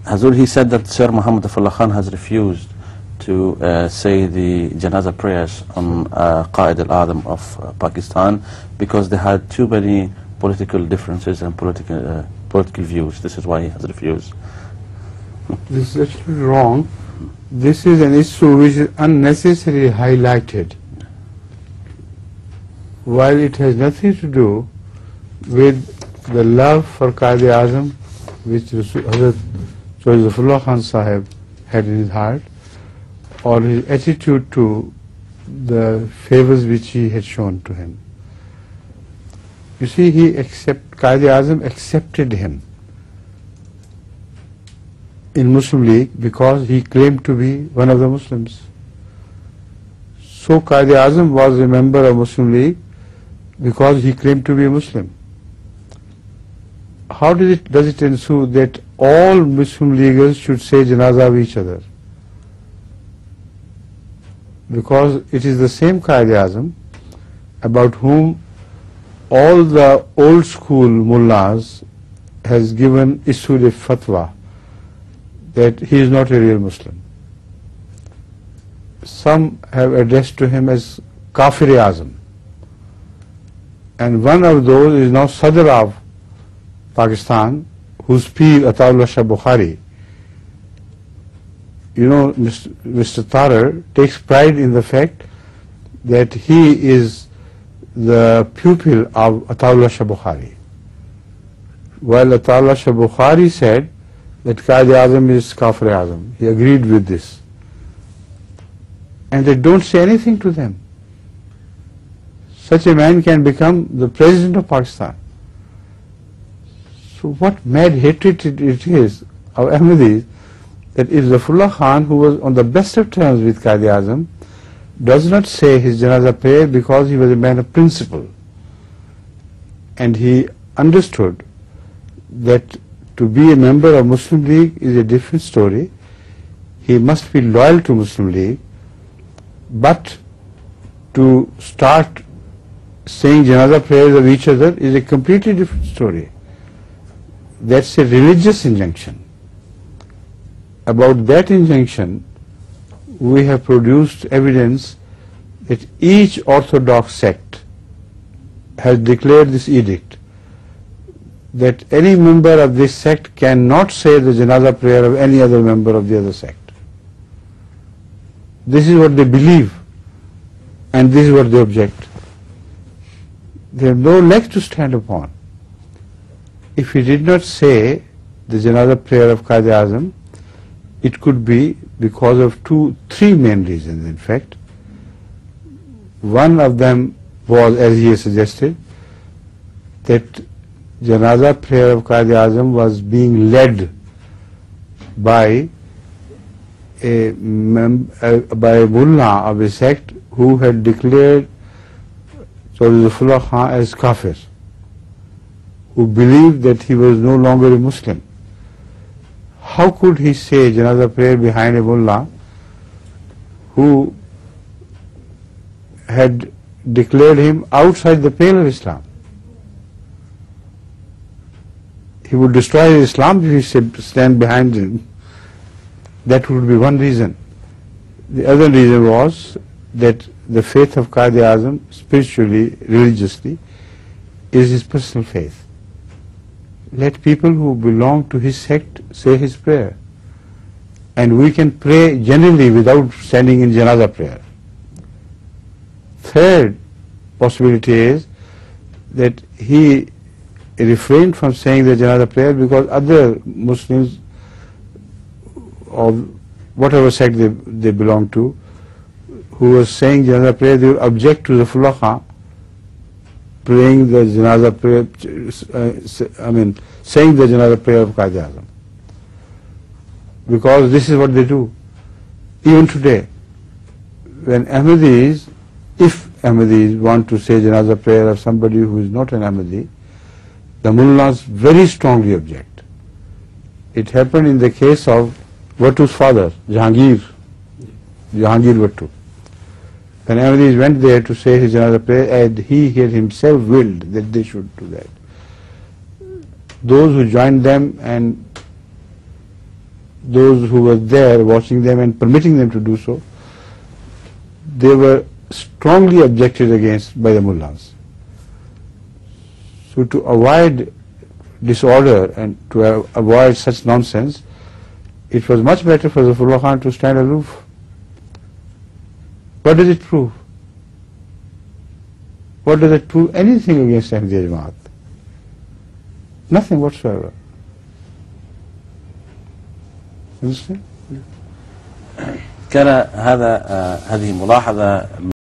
Hazur, he said that Sir Muhammad Zafarullah Khan has refused to say the janaza prayers on Quaid-e-Azam of Pakistan because they had too many political differences and political views. This is why he has refused. This is actually wrong. This is an issue which is unnecessarily highlighted, while it has nothing to do with the love for Quaid-e-Azam which Hazrat Sir Zafarullah Khan Sahib had in his heart, or his attitude to the favors which he had shown to him. You see, Quaid-e-Azam accepted him in Muslim League because he claimed to be one of the Muslims. So Quaid-e-Azam was a member of Muslim League because he claimed to be a Muslim. How does it ensue that all Muslim Leaguers should say janaza of each other? Because it is the same Quaid-e-Azam about whom all the old school mullahs has issued a fatwa that he is not a real Muslim. Some have addressed to him as Kafir-e-Azam, and one of those is now Sadr of Pakistan, whose Pir Ataullah Shah Bukhari. You know, Mr. Tarar takes pride in the fact that he is the pupil of Ataullah Shah Bukhari, while Ataullah Shah Bukhari said that Quaid-e-Azam is Kafir-e-Azam. He agreed with this. And they don't say anything to them. Such a man can become the president of Pakistan. So what mad hatred it is of Ahmadis, that if Zafarullah Khan, who was on the best of terms with Quaid-e-Azam, does not say his janaza prayer because he was a man of principle, and he understood that to be a member of Muslim League is a different story. He must be loyal to Muslim League, but to start saying janaza prayers of each other is a completely different story. That's a religious injunction. About that injunction, we have produced evidence that each orthodox sect has declared this edict, that any member of this sect cannot say the janaza prayer of any other member of the other sect. This is what they believe, and this is what they object. They have no legs to stand upon. If he did not say the janaza prayer of Quaid-e-Azam, it could be because of three main reasons, in fact. One of them was, as he has suggested, that janaza prayer of Quaid-e-Azam was being led by a mullah of a sect who had declared Sir Zafarullah Khan as kafir, who believed that he was no longer a Muslim. How could he say janaza prayer behind a mullah who had declared him outside the pale of Islam? He would destroy Islam if he said stand behind him. That would be one reason. The other reason was that the faith of Quaid-e-Azam, spiritually, religiously, is his personal faith. Let people who belong to his sect say his prayer, and we can pray generally without standing in janaza prayer. Third possibility is that he refrained from saying the janaza prayer because other Muslims of whatever sect they belong to, who was saying janaza prayer, they would object to Zafarullah Khan praying the janaza prayer, saying the janaza prayer of Quaid-e-Azam, because this is what they do. Even today, when Ahmadis, if Ahmadis want to say janaza prayer of somebody who is not an Ahmadi, the mullahs very strongly object. It happened in the case of Wattu's father, Jahangir Wattu. When Ahmadis went there to say his janaza prayer, and he had himself willed that they should do that. Those who joined them and those who were there watching them and permitting them to do so, they were strongly objected against by the mullahs. So to avoid disorder and to avoid such nonsense, it was much better for Zafarullah Khan to stand aloof. What does it prove? What does it prove anything against Ahmadi Jamaat? Nothing whatsoever. Understand? كان هذه ملاحظة